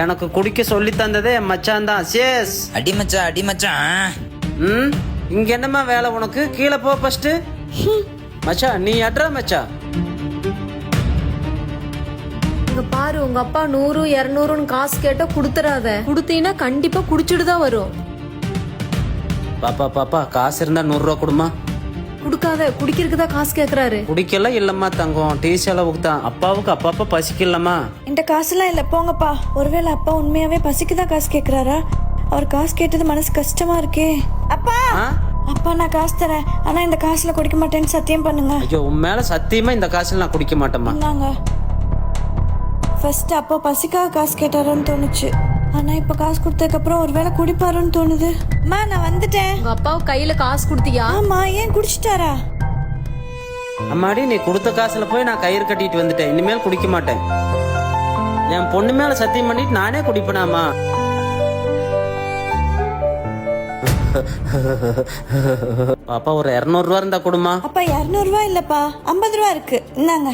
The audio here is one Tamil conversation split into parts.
எனக்கு குடிக்க சொல்லி தந்ததே என் மச்சான் தான். சேஸ் அடி மச்சான் அடி மச்சான். இங்க என்னம்மா வேலை உனக்கு? கீழே போ ஃபர்ஸ்ட். மச்சான் நீ அட்ரா மச்சான். இங்க பாரு, உங்க அப்பா 100 200 காசு கேட்டா குடுத்துறாத. குடுத்தீங்கன்னா கண்டிப்பா குடிச்சிட்டு தான் வரும். பாப்பா பாப்பா காசு இருந்தா 100 ரூபா கொடுமா. குடுக்காத, குடிக்கிறதுக்கு தான் காசு கேக்குறாரு. குடிக்கல இல்லம்மா தங்கம், டீ செலவுக்கு தான். அப்பாவுக்கு அப்பப்ப பசிக்கலம்மா. என்கிட்ட காசுலாம் இல்ல, போங்கப்பா. ஒருவேளை அப்பா உண்மையாவே பசிக்குதான் காசு கேக்குறாரா? அவர் காசு கேட்டது மனசு கஷ்டமா இருக்கே. அப்பா அப்பா நான் காசு தரேன், ஆனா இந்த காசுல குடிக்க மாட்டேன்னு சத்தியம் பண்ணுங்க. ஐயோ உன் மேல சத்தியமா இந்த காசுல நான் குடிக்க மாட்டேம்மா. நாங்க ஃபர்ஸ்ட் அப்பா பசிக்காக காசு கேட்டாரோன்னு தோணுச்சு, ஆனா இப்ப காசு கொடுத்ததுக்கு அப்புறம் ஒருவேளை குடிப்பாரோன்னு தோணுது. அம்மா நான் வந்துட்டேன். உங்க அப்பாவுக்கு கையில காசு குடுத்தியா? ஆமா, ஏன் குடிச்சிட்டாரா? அம்மாடி நீ கொடுத்த காசுல போய் நான் கயிறு கட்டிட்டு வந்துட்டேன். இனிமேல் குடிக்க மாட்டேன். என் பொண்ணு மேல சத்தியம் பண்ணிட்டு நானே குடிப்பேனாமா? பாப்பா ஒரு 200 ரூபா இருந்தா கொடுமா. அப்பா 200 ரூபா இல்லப்பா, 50 ரூபா இருக்கு, இந்தாங்க.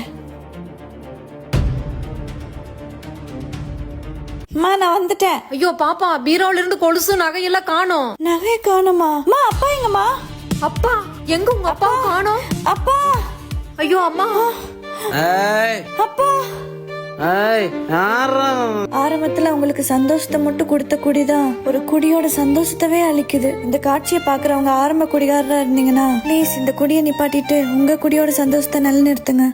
அம்மா நான் வந்துட்டேன். ஐயோ பாப்பா, பீரோல இருந்து கொலுசு நகையெல்லாம் காணோம். நகை காணுமா? அம்மா அப்பா எங்கம்மா? அப்பா எங்க? உங்க அப்பா காணோம். அப்பா ஐயோ அம்மா. ஏய் அப்பா. ஏய் யாரா? ஆரம்பத்துல உங்களுக்கு சந்தோஷத்தை மட்டும் கொடுத்த குடிதான் ஒரு குடியோட சந்தோஷத்தவே அளிக்குது. இந்த காட்சியை பாக்குறவங்க ஆரம்ப குடிகாரரா இருந்தீங்கன்னா ப்ளீஸ் இந்த குடியை நிப்பாட்டிட்டு உங்க குடியோட சந்தோஷத்தை நிலைநிறுத்துங்க.